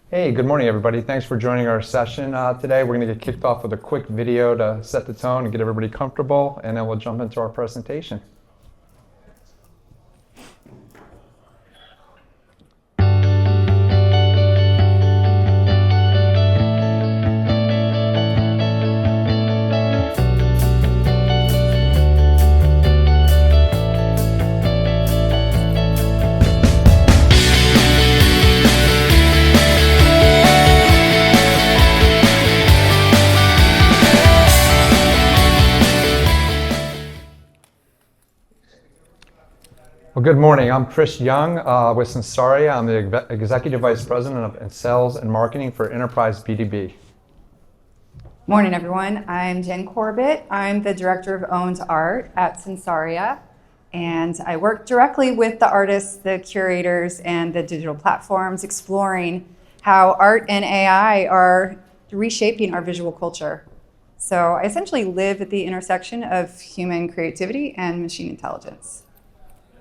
Hey, good morning, everybody. Thanks for joining our session today. We're going to get kicked off with a quick video to set the tone and get everybody comfortable, and then we'll jump into our presentation. Well, good morning. I'm Chris Young with Sensaria. I'm the Executive Vice President of Sales and Marketing for Enterprise B2B. Morning, everyone. I'm Jen Corbett. I'm the Director of Owned Art at Sensaria, and I work directly with the artists, the curators, and the digital platforms, exploring how art and AI are reshaping our visual culture. So I essentially live at the intersection of human creativity and machine intelligence.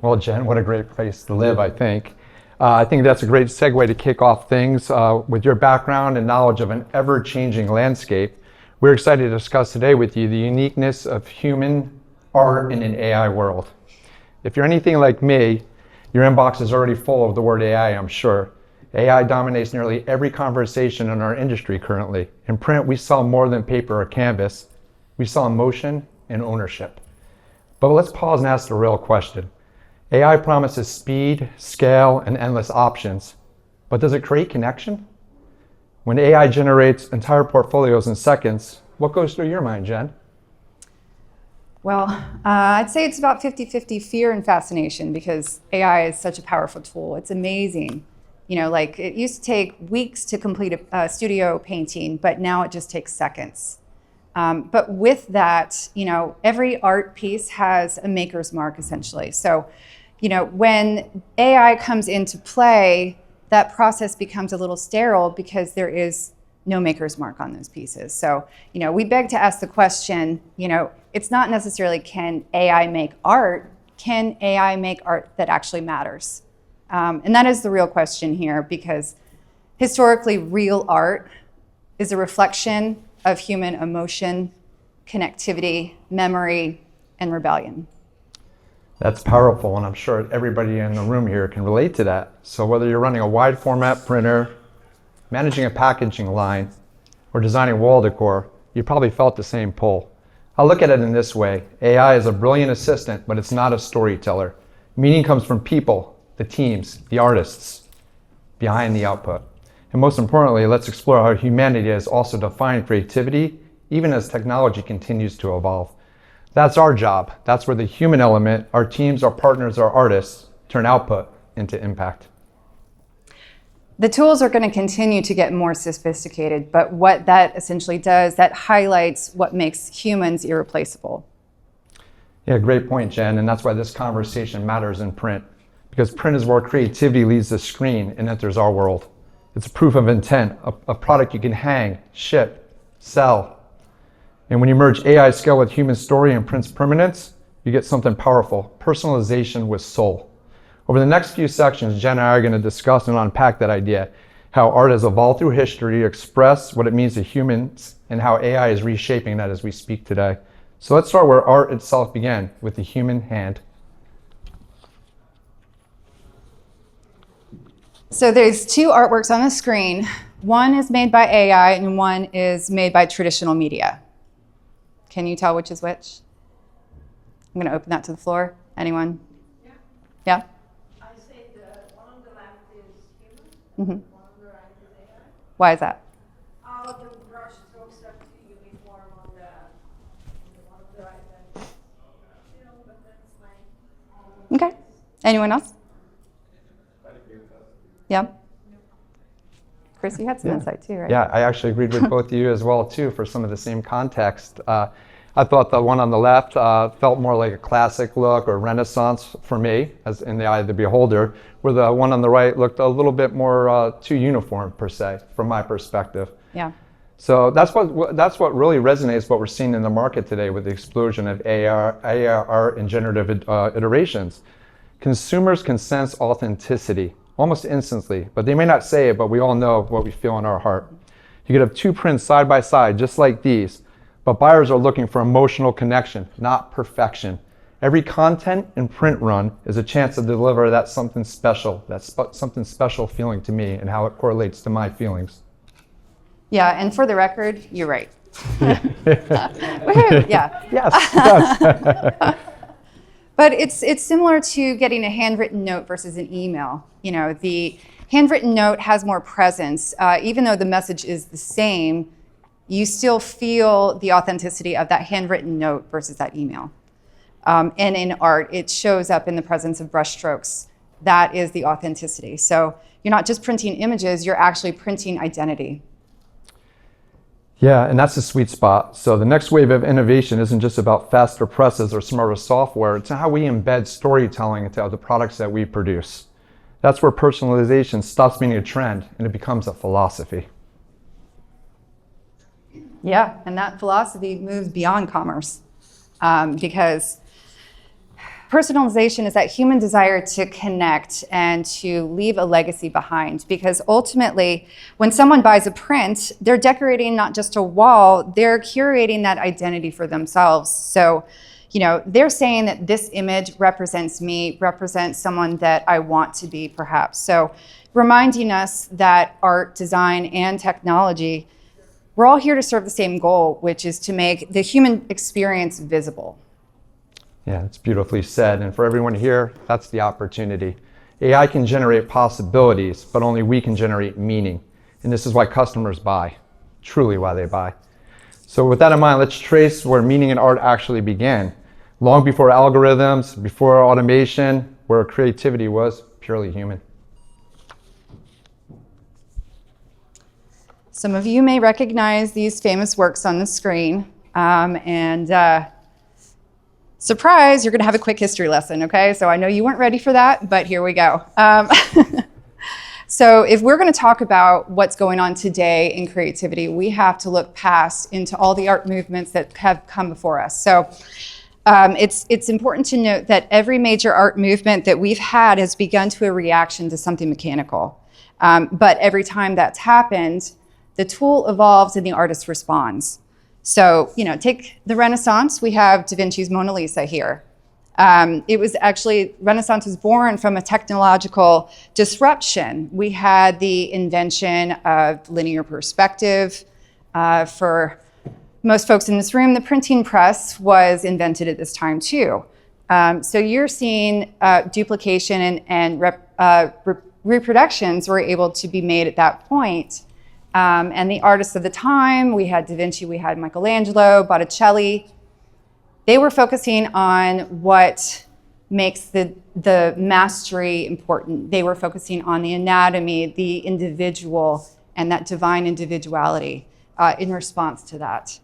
Well, Jen, what a great place to live, I think. I think that's a great segue to kick off things. With your background and knowledge of an ever-changing landscape, we're excited to discuss today with you the uniqueness of human art in an AI world. If you're anything like me, your inbox is already full of the word AI, I'm sure. AI dominates nearly every conversation in our industry currently. In print, we sell more than paper or canvas. We sell emotion and ownership. But let's pause and ask the real question. AI promises speed, scale, and endless options, but does it create connection? When AI generates entire portfolios in seconds, what goes through your mind, Jen? Well, I'd say it's about 50-50 fear and fascination, because AI is such a powerful tool. It's amazing. You know, like it used to take weeks to complete a studio painting, but now it just takes seconds. But with that, you know, every art piece has a maker's mark, essentially. So, you know, when AI comes into play, that process becomes a little sterile because there is no maker's mark on those pieces. So, you know, we beg to ask the question, you know, it's not necessarily can AI make art, can AI make art that actually matters? And that is the real question here, because historically, real art is a reflection of human emotion, connectivity, memory, and rebellion. That's powerful, and I'm sure everybody in the room here can relate to that. So whether you're running a wide format printer, managing a packaging line, or designing wall decor, you probably felt the same pull. I'll look at it in this way. AI is a brilliant assistant, but it's not a storyteller. Meaning comes from people, the teams, the artists behind the output. And most importantly, let's explore how humanity has also defined creativity, even as technology continues to evolve. That's our job. That's where the human element, our teams, our partners, our artists, turn output into impact. The tools are going to continue to get more sophisticated, but what that essentially does, that highlights what makes humans irreplaceable. Yeah, great point, Jen, and that's why this conversation matters in print, because print is where creativity leaves the screen and enters our world. It's proof of intent, a product you can hang, ship, sell. And when you merge AI scale with human story and print's permanence, you get something powerful, personalization with soul. Over the next few sections, Jen and I are going to discuss and unpack that idea, how art has evolved through history to express what it means to humans, and how AI is reshaping that as we speak today. So let's start where art itself began, with the human hand. So there's two artworks on the screen. One is made by AI and one is made by traditional media. Can you tell which is which? I'm going to open that to the floor. Anyone? Yeah. Yeah? I say the one on the left is human, Mm-hmm. one on the right is AI. Why is that? The brush strokes are too uniform on the one on the right. And, but that's my Okay. Anyone else? Yeah? Chris, you had some insight too, right? Yeah, I actually agreed with both of you as well too for some of the same context. I thought the one on the left felt more like a classic look or Renaissance for me, as in the eye of the beholder, where the one on the right looked a little bit more too uniform per se, from my perspective. Yeah. So that's what really resonates what we're seeing in the market today with the explosion of AR and generative iterations. Consumers can sense authenticity almost instantly, but they may not say it, but we all know what we feel in our heart. You could have two prints side by side, just like these, but buyers are looking for emotional connection, not perfection. Every content and print run is a chance to deliver that something special feeling to me and how it correlates to my feelings. Yeah, and for the record, you're right. Woohoo, yeah. Yes. But it's similar to getting a handwritten note versus an email. You know, the handwritten note has more presence. Even though the message is the same, you still feel the authenticity of that handwritten note versus that email. And in art, it shows up in the presence of brushstrokes. That is the authenticity. So you're not just printing images, you're actually printing identity. Yeah, and that's the sweet spot. So the next wave of innovation isn't just about faster presses or smarter software. It's how we embed storytelling into the products that we produce. That's where personalization stops being a trend and it becomes a philosophy. Yeah, and that philosophy moves beyond commerce because personalization is that human desire to connect and to leave a legacy behind. Because ultimately, when someone buys a print, they're decorating not just a wall, they're curating that identity for themselves. So, you know, they're saying that this image represents me, represents someone that I want to be, perhaps. So, reminding us that art, design, and technology, we're all here to serve the same goal, which is to make the human experience visible. Yeah, it's beautifully said. And for everyone here, that's the opportunity. AI can generate possibilities, but only we can generate meaning. And this is why customers buy, truly why they buy. So with that in mind, let's trace where meaning in art actually began. Long before algorithms, before automation, where creativity was purely human. Some of you may recognize these famous works on the screen. Surprise, you're going to have a quick history lesson, okay? So I know you weren't ready for that, but here we go. So if we're going to talk about what's going on today in creativity, we have to look past into all the art movements that have come before us. So it's important to note that every major art movement that we've had has begun to a reaction to something mechanical. But every time that's happened, the tool evolves and the artist responds. So, you know, take the Renaissance. We have Da Vinci's Mona Lisa here. It was actually, Renaissance was born from a technological disruption. We had the invention of linear perspective. For most folks in this room, the printing press was invented at this time too. So you're seeing duplication and reproductions were able to be made at that point. And the artists of the time, we had Da Vinci, we had Michelangelo, Botticelli. They were focusing on what makes the mastery important. They were focusing on the anatomy, the individual, and that divine individuality in response to that.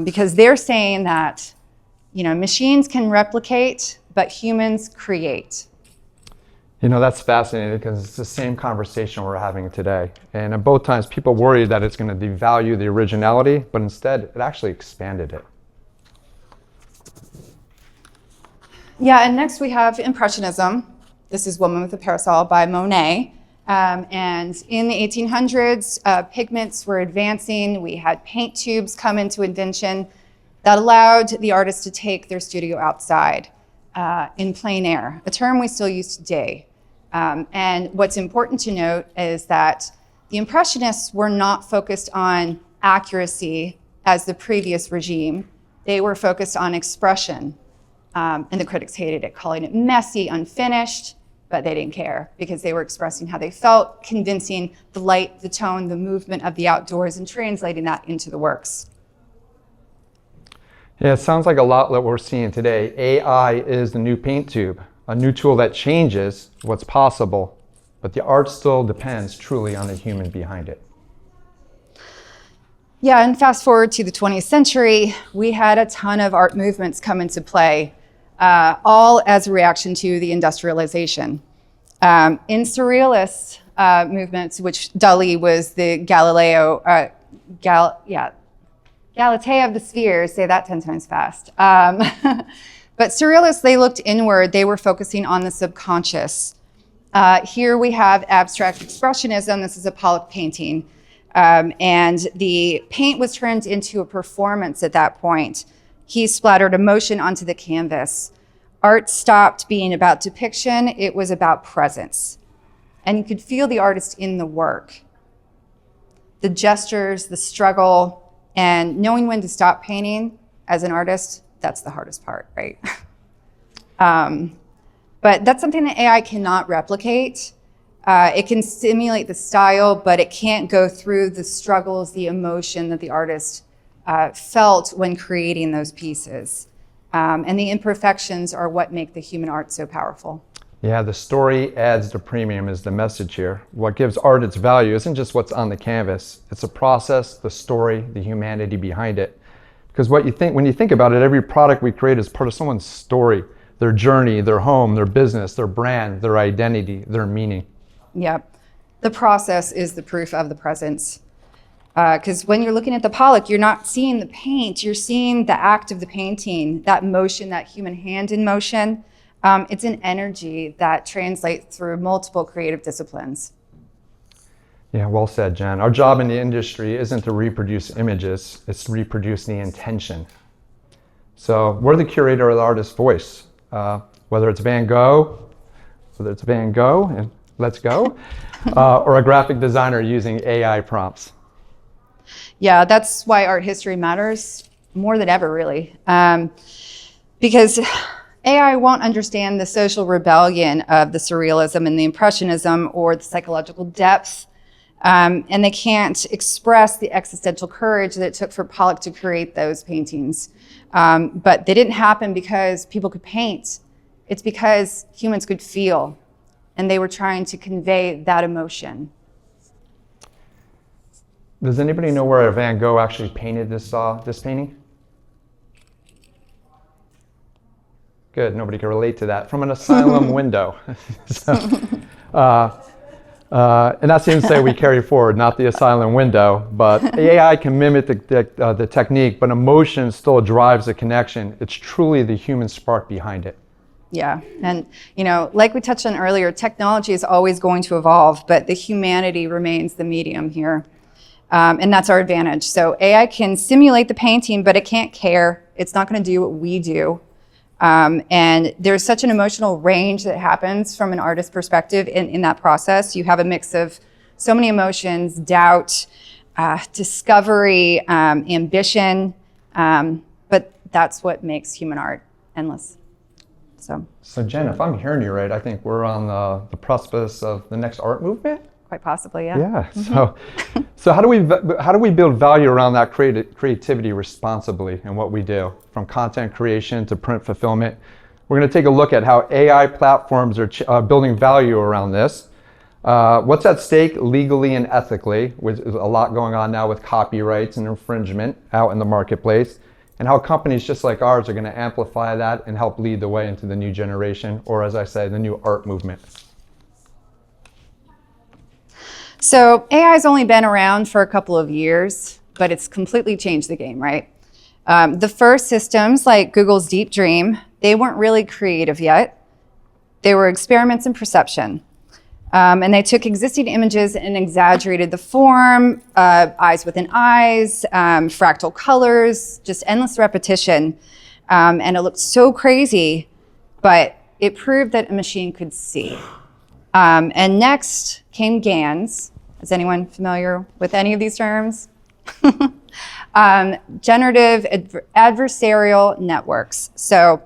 Because they're saying that, you know, machines can replicate, but humans create. You know, that's fascinating because it's the same conversation we're having today. And at both times, people worry that it's going to devalue the originality, but instead, it actually expanded it. Yeah, and next we have Impressionism. This is Woman with a Parasol by Monet. And in the 1800s, pigments were advancing. We had paint tubes come into invention that allowed the artists to take their studio outside in plein air, a term we still use today. And what's important to note is that the Impressionists were not focused on accuracy as the previous regime. They were focused on expression. And the critics hated it, calling it messy, unfinished, but they didn't care because they were expressing how they felt, convincing the light, the tone, the movement of the outdoors, and translating that into the works. Yeah, it sounds like a lot what we're seeing today. AI is the new paint tube, a new tool that changes what's possible, but the art still depends truly on the human behind it. Yeah, and fast forward to the 20th century, we had a ton of art movements come into play, all as a reaction to the industrialization. In Surrealist movements, which Dali was the Galatea of the spheres, say that 10 times fast. But Surrealists, they looked inward, they were focusing on the subconscious. Here we have abstract expressionism. This is a Pollock painting. And the paint was turned into a performance at that point. He splattered emotion onto the canvas. Art stopped being about depiction. It was about presence. And you could feel the artist in the work. The gestures, the struggle, and knowing when to stop painting as an artist, that's the hardest part, right? But that's something that AI cannot replicate. It can simulate the style, but it can't go through the struggles, the emotion that the artist felt when creating those pieces. And the imperfections are what make the human art so powerful. Yeah, the story adds the premium is the message here. What gives art its value isn't just what's on the canvas. It's the process, the story, the humanity behind it. Because when you think about it, every product we create is part of someone's story, their journey, their home, their business, their brand, their identity, their meaning. Yep. The process is the proof of the presence. Because when you're looking at the Pollock, you're not seeing the paint, you're seeing the act of the painting, that motion, that human hand in motion. It's an energy that translates through multiple creative disciplines. Yeah, well said, Jen. Our job in the industry isn't to reproduce images, it's to reproduce the intention. So we're the curator of the artist's voice. Whether it's Van Gogh, and let's go, or a graphic designer using AI prompts. Yeah, that's why art history matters more than ever, really. Because AI won't understand the social rebellion of the surrealism and the impressionism or the psychological depth. And they can't express the existential courage that it took for Pollock to create those paintings. But they didn't happen because people could paint. It's because humans could feel, and they were trying to convey that emotion. Does anybody know where Van Gogh actually painted this painting? Good, nobody can relate to that. From an asylum window. And that seems to say we carry forward, not the asylum window, but AI can mimic the technique, but emotion still drives the connection. It's truly the human spark behind it. Yeah, and like we touched on earlier, technology is always going to evolve, but the humanity remains the medium here. And that's our advantage. So AI can simulate the painting, but it can't care. It's not going to do what we do. And there's such an emotional range that happens from an artist's perspective in that process. You have a mix of so many emotions, doubt, discovery, ambition, but that's what makes human art endless. So Jen, if I'm hearing you right, I think we're on the precipice of the next art movement? Quite possibly, yeah. Yeah. Mm-hmm. So how do we build value around that creativity responsibly in what we do, from content creation to print fulfillment? We're going to take a look at how AI platforms are building value around this. What's at stake legally and ethically, with a lot going on now with copyrights and infringement out in the marketplace, and how companies just like ours are going to amplify that and help lead the way into the new generation, or as I say, the new art movement. So AI's only been around for a couple of years, but it's completely changed the game, right? The first systems, like Google's Deep Dream, they weren't really creative yet. They were experiments in perception. And they took existing images and exaggerated the form, eyes within eyes, fractal colors, just endless repetition. And it looked so crazy, but it proved that a machine could see. And next came GANs. Is anyone familiar with any of these terms? Generative adversarial networks. So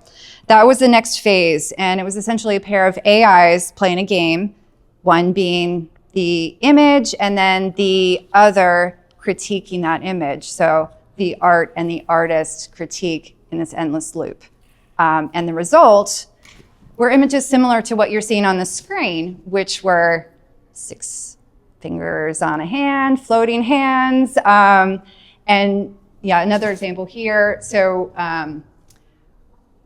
that was the next phase, and it was essentially a pair of AIs playing a game, one being the image and then the other critiquing that image. So the art and the artist critique in this endless loop. And the result were images similar to what you're seeing on the screen, which were 6 fingers on a hand, floating hands. And yeah, another example here. So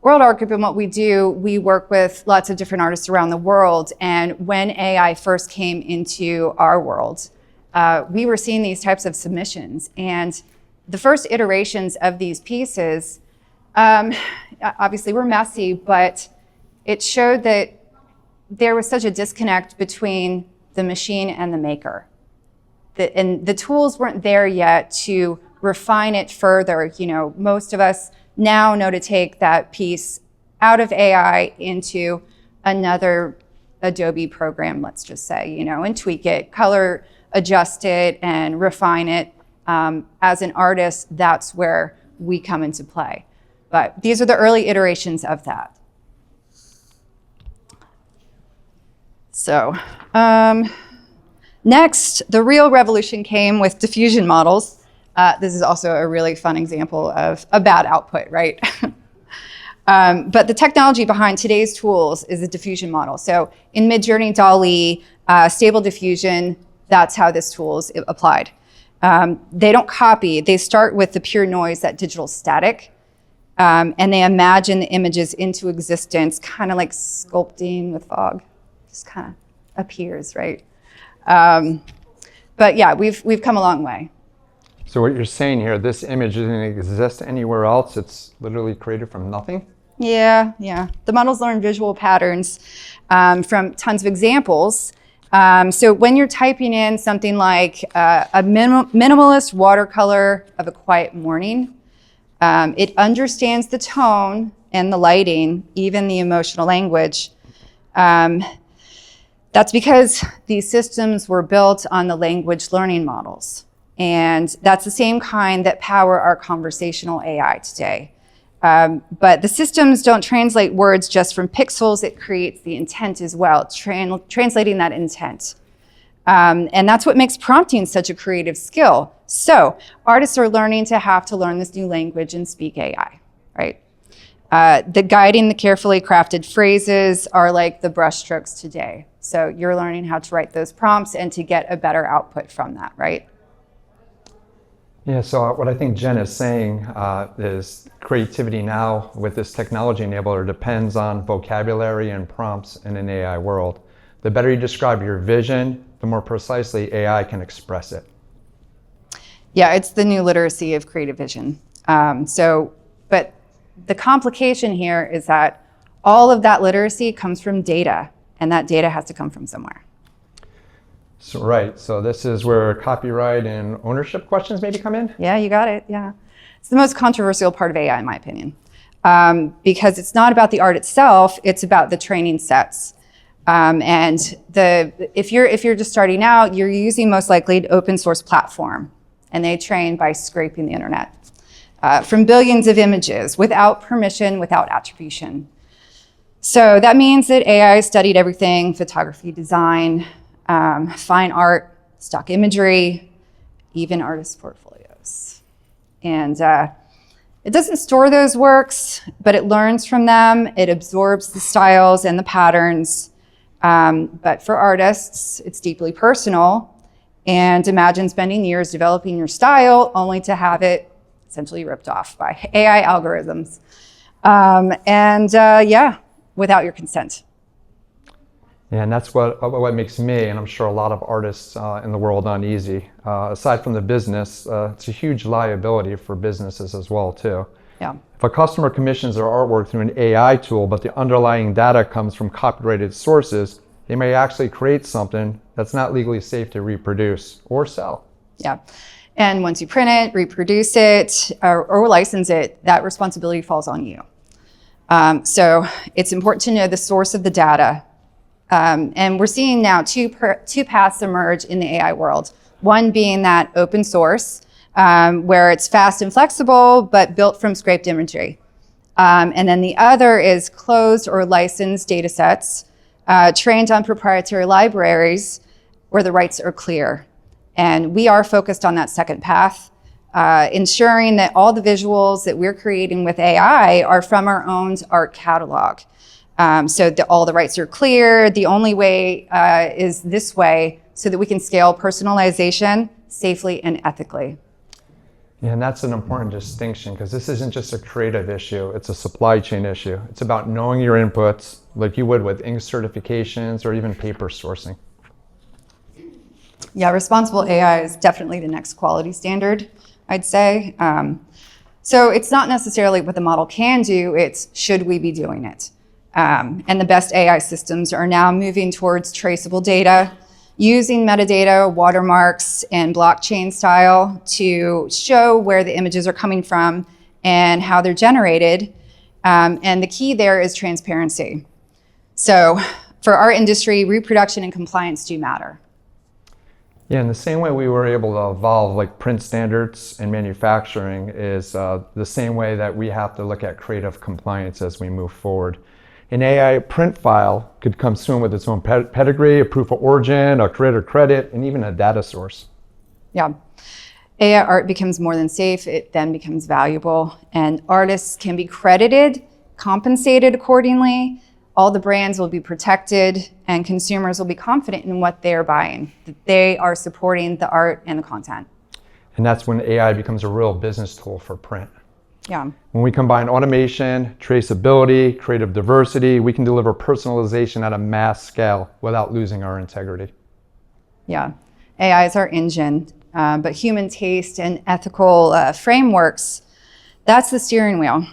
World Art Group and what we do, we work with lots of different artists around the world. And when AI first came into our world, we were seeing these types of submissions. And the first iterations of these pieces, obviously were messy, but it showed that there was such a disconnect between the machine and the maker. And the tools weren't there yet to refine it further. You know, most of us now know to take that piece out of AI into another Adobe program, let's just say, you know, and tweak it, color adjust it, and refine it. As an artist, that's where we come into play. But these are the early iterations of that. So next, the real revolution came with diffusion models. This is also a really fun example of a bad output, right? But the technology behind today's tools is a diffusion model. So in Midjourney, DALL-E, Stable Diffusion, that's how this tool is applied. They don't copy. They start with the pure noise, that digital static, and they imagine the images into existence, kind of like sculpting with fog. Just kind of appears, right? But yeah, we've come a long way. So what you're saying here, this image doesn't exist anywhere else. It's literally created from nothing? Yeah. The models learn visual patterns from tons of examples. So when you're typing in something like a minimalist watercolor of a quiet morning, it understands the tone and the lighting, even the emotional language. That's because these systems were built on the language learning models. And that's the same kind that power our conversational AI today. But the systems don't translate words just from pixels. It creates the intent as well, translating that intent. And that's what makes prompting such a creative skill. So artists are learning to have to learn this new language and speak AI, right? The guiding the carefully crafted phrases are like the brushstrokes today. So you're learning how to write those prompts and to get a better output from that, right? Yeah, so what I think Jen is saying is creativity now with this technology enabler depends on vocabulary and prompts in an AI world. The better you describe your vision, the more precisely AI can express it. Yeah, it's the new literacy of creative vision. But the complication here is that all of that literacy comes from data, and that data has to come from somewhere. So, right, so this is where copyright and ownership questions maybe come in? Yeah, you got it, yeah. It's the most controversial part of AI, in my opinion, because it's not about the art itself, it's about the training sets. If you're just starting out, you're using most likely an open source platform, and they train by scraping the internet from billions of images without permission, without attribution. So that means that AI studied everything: photography, design, fine art, stock imagery, even artist portfolios. And it doesn't store those works, but it learns from them. It absorbs the styles and the patterns. But for artists, it's deeply personal. And imagine spending years developing your style only to have it essentially ripped off by AI algorithms. Without your consent. Yeah, and that's what makes me, and I'm sure a lot of artists in the world, uneasy. Aside from the business, it's a huge liability for businesses as well, too. Yeah. If a customer commissions their artwork through an AI tool, but the underlying data comes from copyrighted sources, they may actually create something that's not legally safe to reproduce or sell. Yeah. And once you print it, reproduce it, or license it, that responsibility falls on you. So it's important to know the source of the data. And we're seeing now two paths emerge in the AI world. One being that open source, where it's fast and flexible, but built from scraped imagery. And then the other is closed or licensed data sets, trained on proprietary libraries where the rights are clear. And we are focused on that second path, ensuring that all the visuals that we're creating with AI are from our own art catalog. So all the rights are clear. The only way is this way, so that we can scale personalization safely and ethically. Yeah, and that's an important distinction, because this isn't just a creative issue, it's a supply chain issue. It's about knowing your inputs, like you would with ink certifications or even paper sourcing. Yeah, responsible AI is definitely the next quality standard, I'd say. So it's not necessarily what the model can do, it's should we be doing it? And the best AI systems are now moving towards traceable data, using metadata, watermarks, and blockchain style to show where the images are coming from and how they're generated. And the key there is transparency. So for our industry, reproduction and compliance do matter. Yeah, in the same way we were able to evolve like print standards and manufacturing is the same way that we have to look at creative compliance as we move forward. An AI print file could come soon with its own pedigree, a proof of origin, a creator credit, and even a data source. Yeah. AI art becomes more than safe, it then becomes valuable, and artists can be credited, compensated accordingly. All the brands will be protected, and consumers will be confident in what they're buying, that they are supporting the art and the content. And that's when AI becomes a real business tool for print. Yeah. When we combine automation, traceability, creative diversity, we can deliver personalization at a mass scale without losing our integrity. Yeah. AI is our engine, but human taste and ethical frameworks, that's the steering wheel,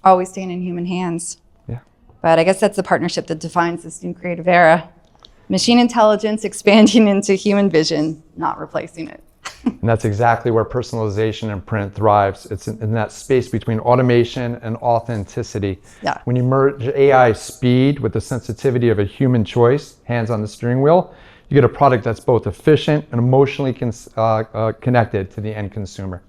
always staying in human hands. Yeah. But I guess that's the partnership that defines this new creative era. Machine intelligence expanding into human vision, not replacing it. And that's exactly where personalization and print thrives. It's in that space between automation and authenticity. Yeah. When you merge AI speed with the sensitivity of a human choice, hands on the steering wheel, you get a product that's both efficient and emotionally connected to the end consumer.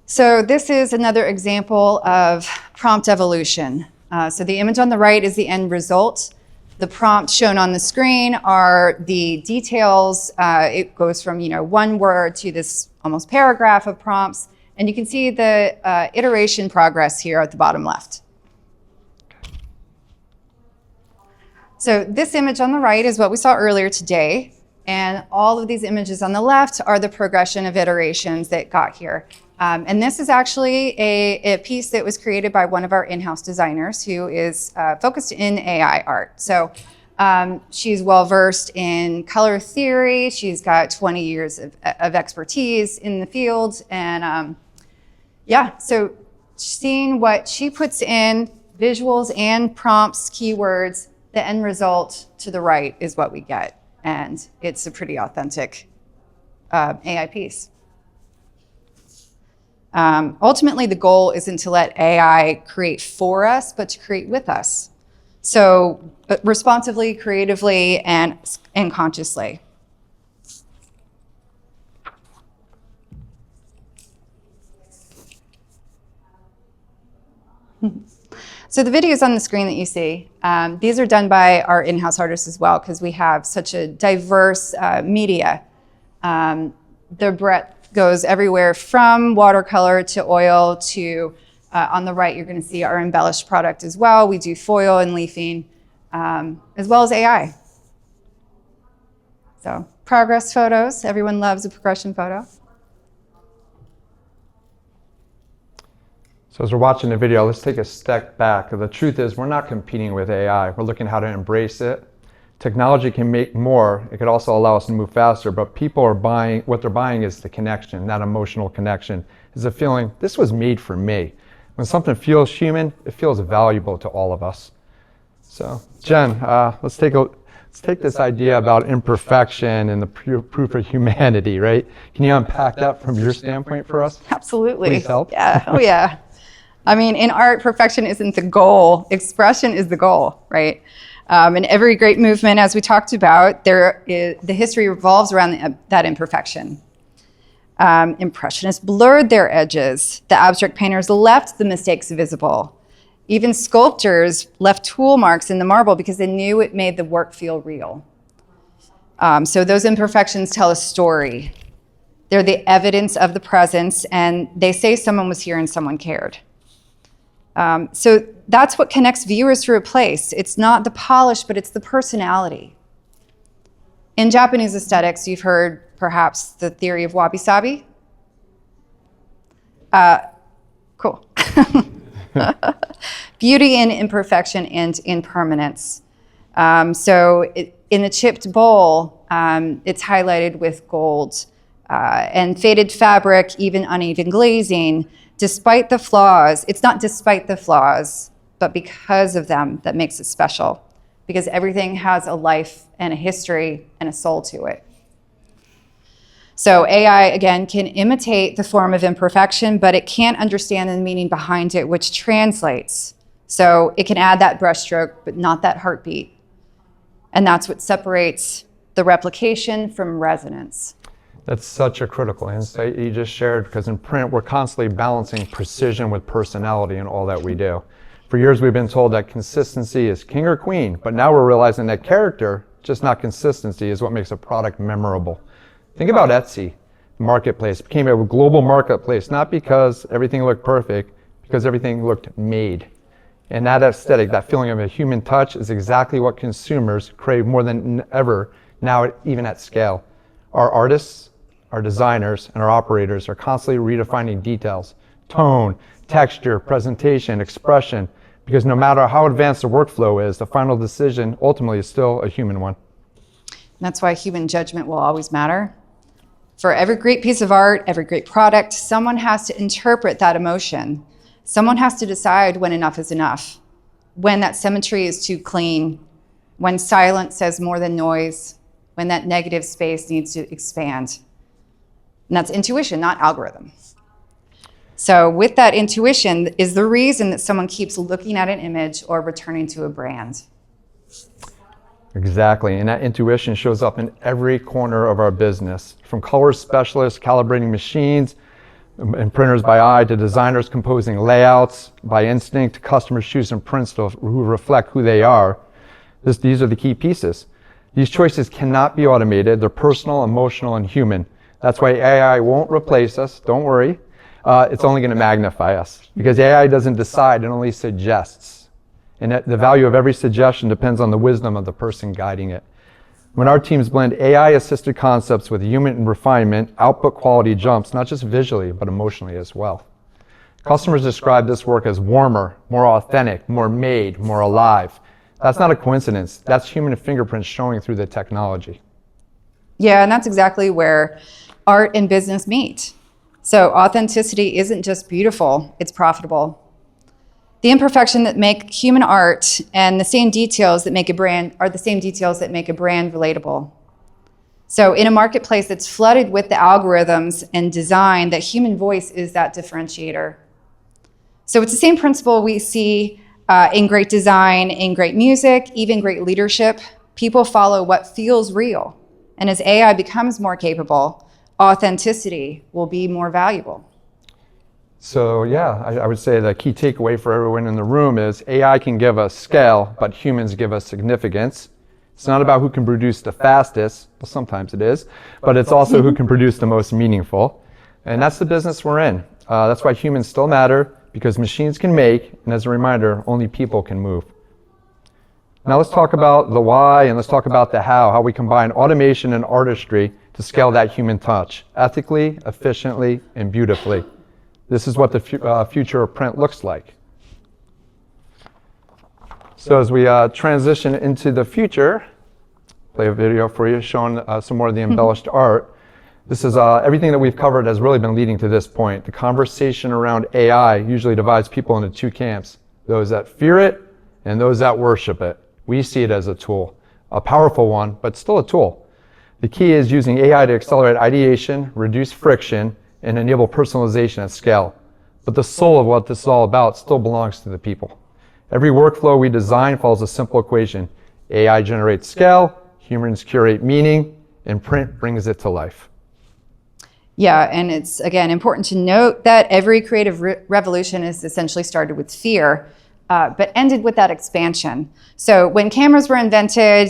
So this is another example of prompt evolution. So the image on the right is the end result. The prompts shown on the screen are the details. It goes from one word to this almost paragraph of prompts. And you can see the iteration progress here at the bottom left. So this image on the right is what we saw earlier today. And all of these images on the left are the progression of iterations that got here. And this is actually a piece that was created by one of our in-house designers who is focused in AI art. So she's well-versed in color theory. She's got 20 years of expertise in the field. And yeah, so seeing what she puts in, visuals and prompts, keywords, the end result to the right is what we get. And it's a pretty authentic AI piece. Ultimately, the goal isn't to let AI create for us, but to create with us. So responsively, creatively, and consciously. So the videos on the screen that you see, these are done by our in-house artists as well, because we have such a diverse media. The breadth goes everywhere from watercolor to oil to, on the right, you're going to see our embellished product as well. We do foil and leafing, as well as AI. So progress photos. Everyone loves a progression photo. So as we're watching the video, let's take a step back. The truth is we're not competing with AI. We're looking at how to embrace it. Technology can make more. It could also allow us to move faster, but people are buying, what they're buying is the connection, that emotional connection. Is a feeling, this was made for me. When something feels human, it feels valuable to all of us. So Jen, let's take this idea about imperfection and the proof of humanity, right? Can you unpack that from your standpoint for us? Absolutely. Please help. Yeah, oh yeah. I mean, in art, perfection isn't the goal. Expression is the goal, right? And every great movement, as we talked about, the history revolves around that imperfection. Impressionists blurred their edges. The abstract painters left the mistakes visible. Even sculptors left tool marks in the marble because they knew it made the work feel real. So those imperfections tell a story. They're the evidence of the presence, and they say someone was here and someone cared. So that's what connects viewers to a place. It's not the polish, but it's the personality. In Japanese aesthetics, you've heard perhaps the theory of wabi-sabi. Cool. Beauty in imperfection and impermanence. So in the chipped bowl, it's highlighted with gold and faded fabric, even uneven glazing. Despite the flaws, it's not despite the flaws, but because of them that makes it special. Because everything has a life and a history and a soul to it. So AI, again, can imitate the form of imperfection, but it can't understand the meaning behind it, which translates. So it can add that brushstroke, but not that heartbeat. And that's what separates the replication from resonance. That's such a critical insight you just shared, because in print, we're constantly balancing precision with personality in all that we do. For years, we've been told that consistency is king or queen, but now we're realizing that character, just not consistency, is what makes a product memorable. Think about Etsy, the marketplace. It became a global marketplace, not because everything looked perfect, because everything looked made. And that aesthetic, that feeling of a human touch, is exactly what consumers crave more than ever now, even at scale. Our artists, our designers, and our operators are constantly redefining details, tone, texture, presentation, expression, because no matter how advanced the workflow is, the final decision ultimately is still a human one. That's why human judgment will always matter. For every great piece of art, every great product, someone has to interpret that emotion. Someone has to decide when enough is enough, when that symmetry is too clean, when silence says more than noise, when that negative space needs to expand. And that's intuition, not algorithm. So with that intuition is the reason that someone keeps looking at an image or returning to a brand. Exactly, and that intuition shows up in every corner of our business, from color specialists calibrating machines and printers by eye, to designers composing layouts by instinct, to customers choosing prints who reflect who they are. These are the key pieces. These choices cannot be automated. They're personal, emotional, and human. That's why AI won't replace us, don't worry. It's only going to magnify us, because AI doesn't decide, it only suggests. And the value of every suggestion depends on the wisdom of the person guiding it. When our teams blend AI-assisted concepts with human refinement, output quality jumps, not just visually, but emotionally as well. Customers describe this work as warmer, more authentic, more made, more alive. That's not a coincidence. That's human fingerprints showing through the technology. Yeah, and that's exactly where art and business meet. So authenticity isn't just beautiful, it's profitable. The imperfection that make human art and the same details that make a brand are the same details that make a brand relatable. So in a marketplace that's flooded with the algorithms and design, that human voice is that differentiator. So it's the same principle we see in great design, in great music, even great leadership. People follow what feels real. And as AI becomes more capable, authenticity will be more valuable. So yeah, I would say the key takeaway for everyone in the room is AI can give us scale, but humans give us significance. It's not about who can produce the fastest, well, sometimes it is, but it's also who can produce the most meaningful. And that's the business we're in. That's why humans still matter, because machines can make, and as a reminder, only people can move. Now let's talk about the why, and let's talk about the how we combine automation and artistry to scale that human touch, ethically, efficiently, and beautifully. This is what the future of print looks like. So as we transition into the future, play a video for you showing some more of the embellished art. This is everything that we've covered has really been leading to this point. The conversation around AI usually divides people into two camps, those that fear it and those that worship it. We see it as a tool, a powerful one, but still a tool. The key is using AI to accelerate ideation, reduce friction, and enable personalization at scale. But the soul of what this is all about still belongs to the people. Every workflow we design follows a simple equation. AI generates scale, humans curate meaning, and print brings it to life. Yeah, and it's, again, important to note that every creative revolution is essentially started with fear, but ended with that expansion. So when cameras were invented,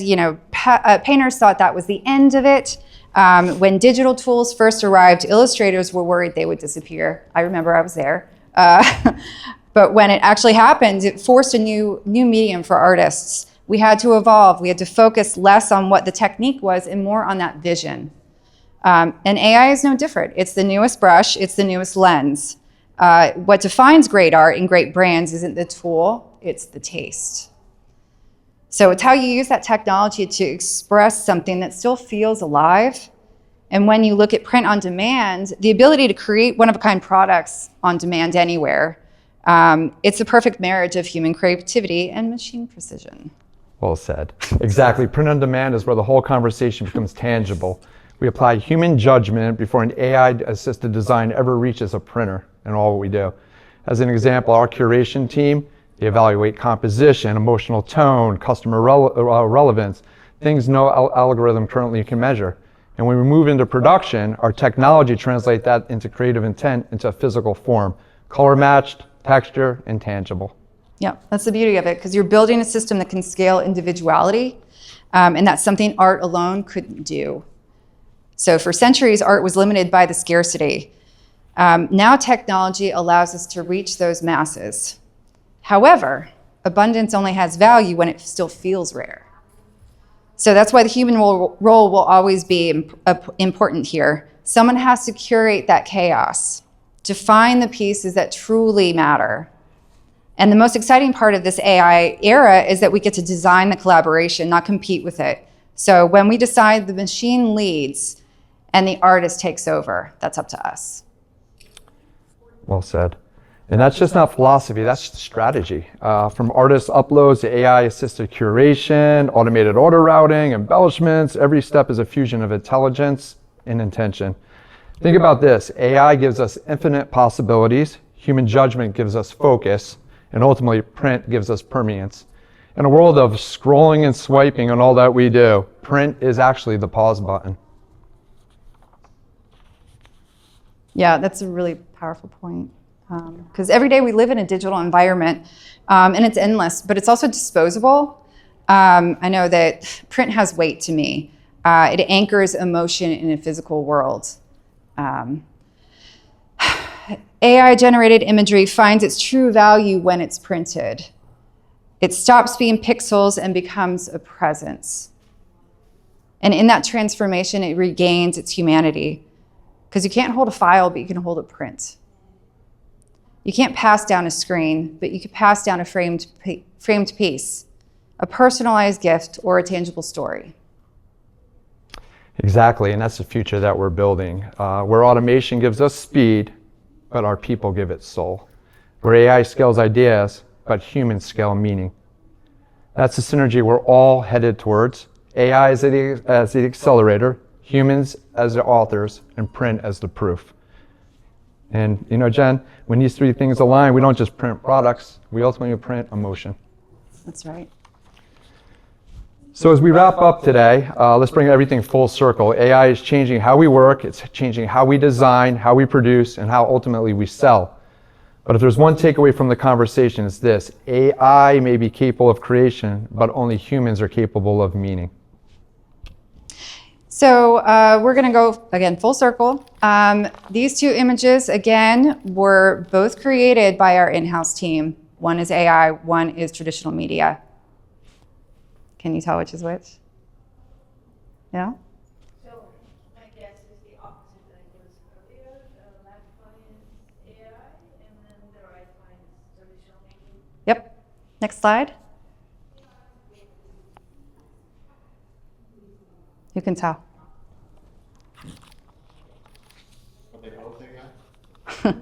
painters thought that was the end of it. When digital tools first arrived, illustrators were worried they would disappear. I remember I was there. But when it actually happened, it forced a new medium for artists. We had to evolve. We had to focus less on what the technique was and more on that vision. And AI is no different. It's the newest brush. It's the newest lens. What defines great art and great brands isn't the tool, it's the taste. So it's how you use that technology to express something that still feels alive And when you look at print on demand, the ability to create one-of-a-kind products on demand anywhere, it's a perfect marriage of human creativity and machine precision. Well said. Exactly. Print on demand is where the whole conversation becomes tangible. We apply human judgment before an AI-assisted design ever reaches a printer in all what we do. As an example, our curation team, they evaluate composition, emotional tone, customer relevance, things no algorithm currently can measure. And when we move into production, our technology translates that into creative intent into a physical form, color matched, texture, and tangible. Yeah, that's the beauty of it, because you're building a system that can scale individuality, and that's something art alone couldn't do. So for centuries, art was limited by the scarcity. Now technology allows us to reach those masses. However, abundance only has value when it still feels rare. So that's why the human role will always be important here. Someone has to curate that chaos to find the pieces that truly matter. And the most exciting part of this AI era is that we get to design the collaboration, not compete with it. So when we decide the machine leads and the artist takes over, that's up to us. Well said. And that's just not philosophy, that's strategy. From artist uploads to AI-assisted curation, automated order routing, embellishments, every step is a fusion of intelligence and intention. Think about this, AI gives us infinite possibilities, human judgment gives us focus, and ultimately print gives us permanence. In a world of scrolling and swiping on all that we do, print is actually the pause button. Yeah, that's a really powerful point. Because every day we live in a digital environment, and it's endless, but it's also disposable. I know that print has weight to me. It anchors emotion in a physical world. AI-generated imagery finds its true value when it's printed. It stops being pixels and becomes a presence. And in that transformation, it regains its humanity. Because you can't hold a file, but you can hold a print. You can't pass down a screen, but you can pass down a framed piece, a personalized gift, or a tangible story. Exactly, and that's the future that we're building, where automation gives us speed, but our people give it soul. Where AI scales ideas, but humans scale meaning. That's the synergy we're all headed towards. AI as the accelerator, humans as the authors, and print as the proof. And you know, Jen, when these three things align, we don't just print products, we ultimately print emotion. That's right. So as we wrap up today, let's bring everything full circle. AI is changing how we work, it's changing how we design, how we produce, and how ultimately we sell. But if there's one takeaway from the conversation, it's this: AI may be capable of creation, but only humans are capable of meaning. So we're going to go, again, full circle. These two images, again, were both created by our in-house team. One is AI, one is traditional media. Can you tell which is which? Yeah? So my guess is the opposite that it was earlier. The left one is AI, and then the right one is traditional media. Yep. Next slide. You can tell. Are they both AI?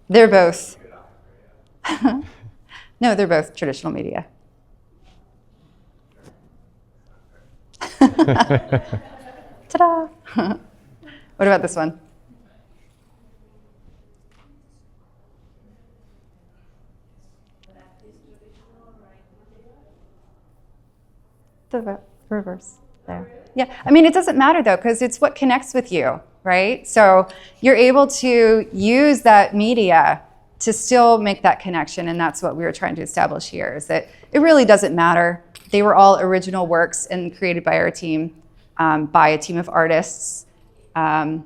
They're both. No, they're both traditional media. Ta-da! What about this one? The reverse there. Yeah, I mean, it doesn't matter though, because it's what connects with you, right? So you're able to use that media to still make that connection, and that's what we were trying to establish here, is that it really doesn't matter. They were all original works and created by our team, by a team of artists. And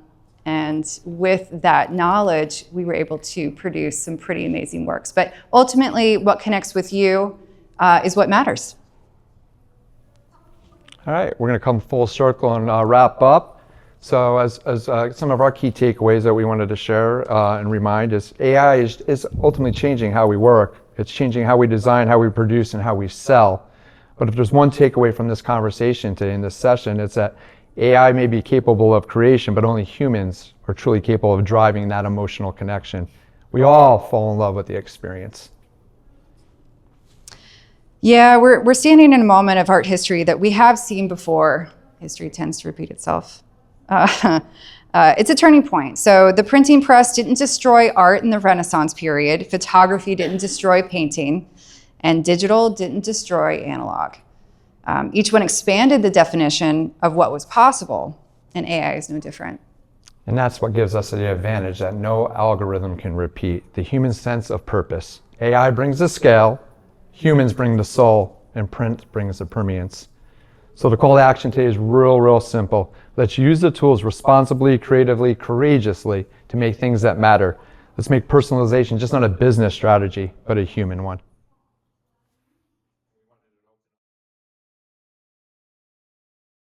with that knowledge, we were able to produce some pretty amazing works. But ultimately, what connects with you is what matters. All right, we're going to come full circle and wrap up. So as some of our key takeaways that we wanted to share and remind is AI is ultimately changing how we work. It's changing how we design, how we produce, and how we sell. But if there's one takeaway from this conversation today in this session, it's that AI may be capable of creation, but only humans are truly capable of driving that emotional connection. We all fall in love with the experience. Yeah, we're standing in a moment of art history that we have seen before. History tends to repeat itself. It's a turning point. So the printing press didn't destroy art in the Renaissance period. Photography didn't destroy painting. And digital didn't destroy analog. Each one expanded the definition of what was possible, and AI is no different. And that's what gives us the advantage that no algorithm can repeat, the human sense of purpose. AI brings the scale, humans bring the soul, and print brings the permeance. So the call to action today is real simple. Let's use the tools responsibly, creatively, courageously to make things that matter. Let's make personalization just not a business strategy, but a human one.